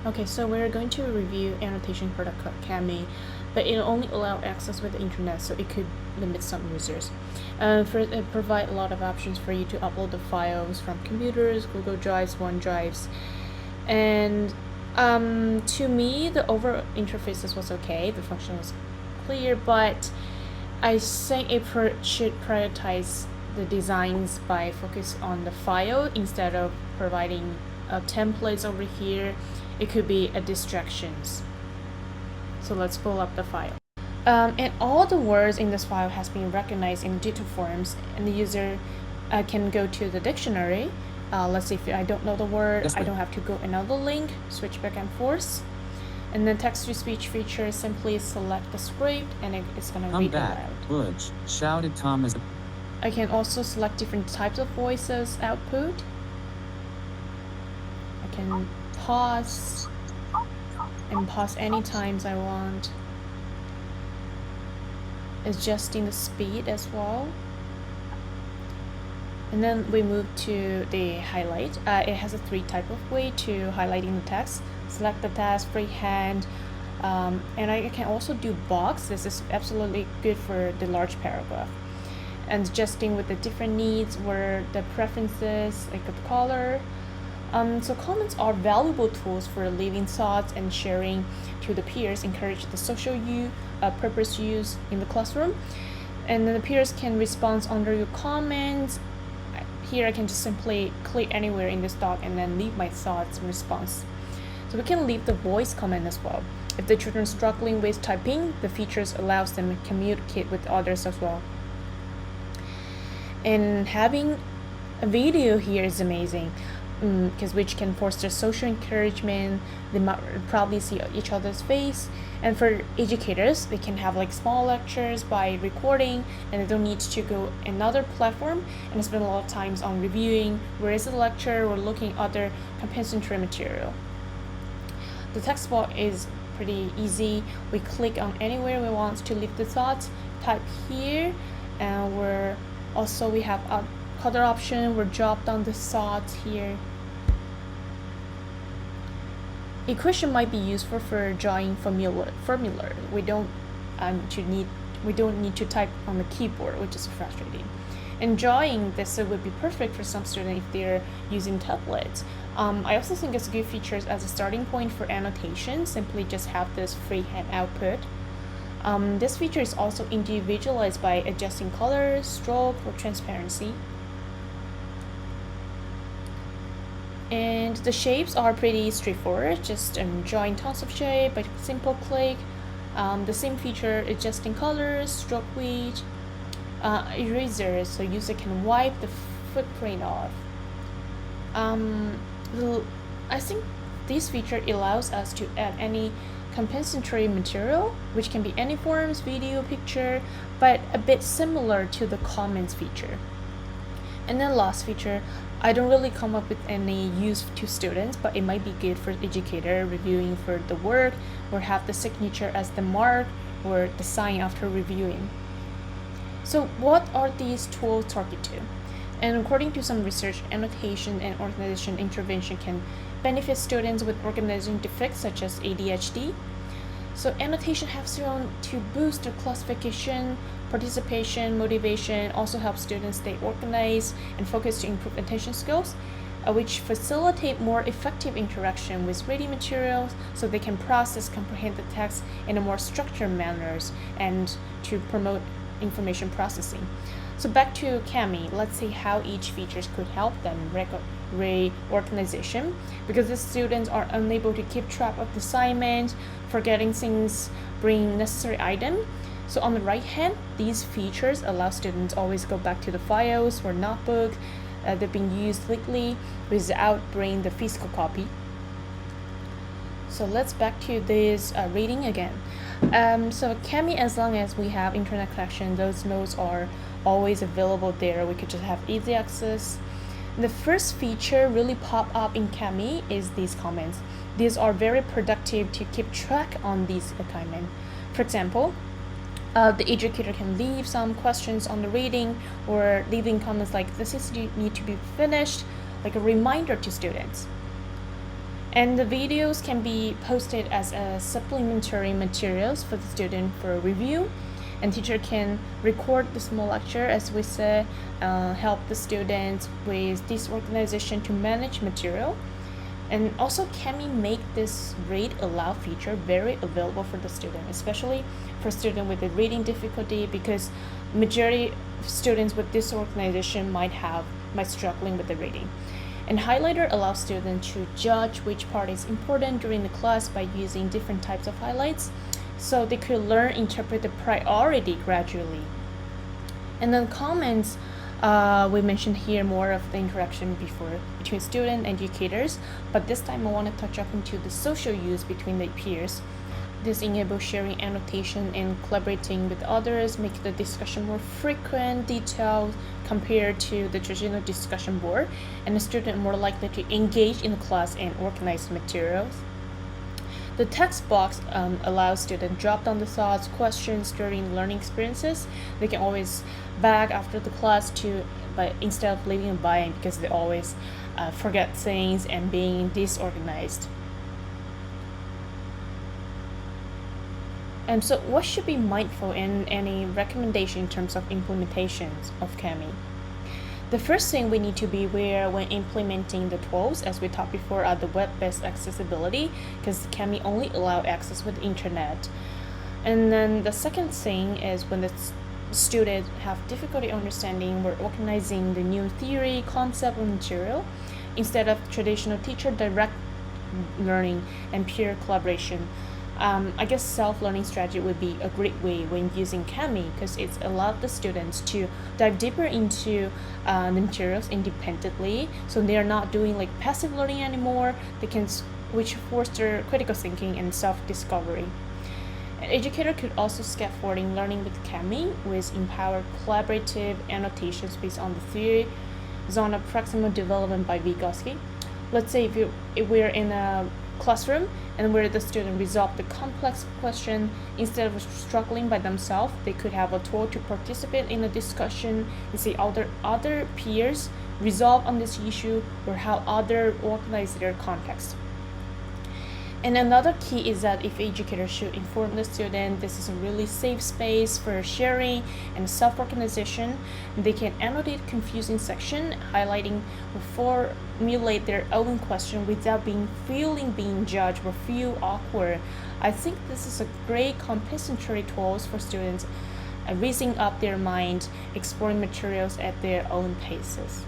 Okay, so we're going to review annotation for the Kami, but it only allows access with the internet, so it could limit some users. First, it provides a lot of options for you to upload the files from computers, Google Drives, OneDrives, and to me, the overall interfaces was okay. The function was clear, but I think it should prioritize the designs by focus on the file instead of providing templates over here. It could be a distractions. So let's pull up the file. And all the words in this file has been recognized in digital forms, and the user can go to the dictionary. Let's say if I don't know the word, I don't have to go another link, switch back and forth. And then text-to-speech feature, simply select the script and it's going to read aloud. Butch, shouted Tom as I can also select different types of voices output. I can pause and pause any times I want. Adjusting the speed as well. And then we move to the highlight. It has a three type of way to highlighting the text. Select the text, freehand, and I can also do box. This is absolutely good for the large paragraph. And adjusting with the different needs, where the preferences, like the color. So comments are valuable tools for leaving thoughts and sharing to the peers, encourage the social purpose use in the classroom. And then the peers can respond under your comments. Here I can just simply click anywhere in this doc and then leave my thoughts and response. So we can leave the voice comment as well. If the children are struggling with typing, the features allows them to communicate with others as well. And having a video here is amazing, because which can foster social encouragement. They might probably see each other's face, and for educators, they can have like small lectures by recording, and they don't need to go another platform and spend a lot of times on reviewing where is the lecture or looking other compensatory material. The text box is pretty easy. We click on anywhere we want to leave the thoughts, type here, and we have other option. We're drop down the thoughts here. Equation might be useful for drawing formula. We don't need to type on the keyboard, which is frustrating. And drawing, this would be perfect for some students if they're using tablets. I also think it's good features as a starting point for annotation. Simply just have this freehand output. This feature is also individualized by adjusting color, stroke, or transparency. And the shapes are pretty straightforward, just drawing tons of shape by simple click. The same feature, adjusting colors, stroke weight, eraser, so user can wipe the footprint off. I think this feature allows us to add any compensatory material, which can be any forms, video, picture, but a bit similar to the comments feature. And then last feature, I don't really come up with any use to students, but it might be good for educator reviewing for the work, or have the signature as the mark or the sign after reviewing. So what are these tools targeted to? And according to some research, annotation and organization intervention can benefit students with organizing defects such as ADHD. So annotation helps you to boost their classification, participation, motivation, also helps students stay organized and focused to improve attention skills, which facilitate more effective interaction with reading materials so they can process, comprehend the text in a more structured manners and to promote information processing. So back to Kami, let's see how each features could help them reorganization, because the students are unable to keep track of the assignment, forgetting things, bring necessary item. So on the right hand, these features allow students always go back to the files or notebook that been used lately without bringing the physical copy. So let's back to this reading again. So Kami, as long as we have internet connection, those notes are always available there. We could just have easy access. The first feature really pop up in Kami is these comments. These are very productive to keep track on these assignments. For example, the educator can leave some questions on the reading or leaving comments like this is need to be finished, like a reminder to students. And the videos can be posted as a supplementary materials for the student for review. And teacher can record the small lecture, as we said, help the students with disorganization to manage material. And also Kami make this read aloud feature very available for the student, especially for student with a reading difficulty, because majority of students with disorganization might struggling with the reading. And highlighter allows students to judge which part is important during the class by using different types of highlights, so they could learn interpret the priority gradually. And then comments, we mentioned here more of the interaction between student and educators, but this time I want to touch up into the social use between the peers. This enables sharing annotation and collaborating with others, make the discussion more frequent, detailed compared to the traditional discussion board, and the student more likely to engage in the class and organize materials. The text box allows students drop down the thoughts, questions during learning experiences. They can always back after the class but instead of leaving a bind, because they always forget things and being disorganized. And so what should be mindful in any recommendation in terms of implementations of Kami? The first thing we need to be aware when implementing the tools, as we talked before, are the web-based accessibility, because Kami only allow access with the internet. And then the second thing is when the students have difficulty understanding or organizing the new theory, concept, or material, instead of traditional teacher direct learning and peer collaboration. I guess self-learning strategy would be a great way when using Kami, because it's allowed the students to dive deeper into the materials independently, so they are not doing like passive learning anymore. Which foster critical thinking and self-discovery. An educator could also scaffolding learning with Kami with empowered collaborative annotations based on the theory zone of proximal development by Vygotsky. Let's say if we're in a classroom and where the student resolve the complex question instead of struggling by themselves, they could have a tool to participate in a discussion and see other peers resolve on this issue or how other organize their context. And another key is that if educators should inform the student this is a really safe space for sharing and self-organization, they can annotate confusing section, highlighting or formulate their own question without feeling being judged or feel awkward. I think this is a great compensatory tools for students raising up their mind, exploring materials at their own paces.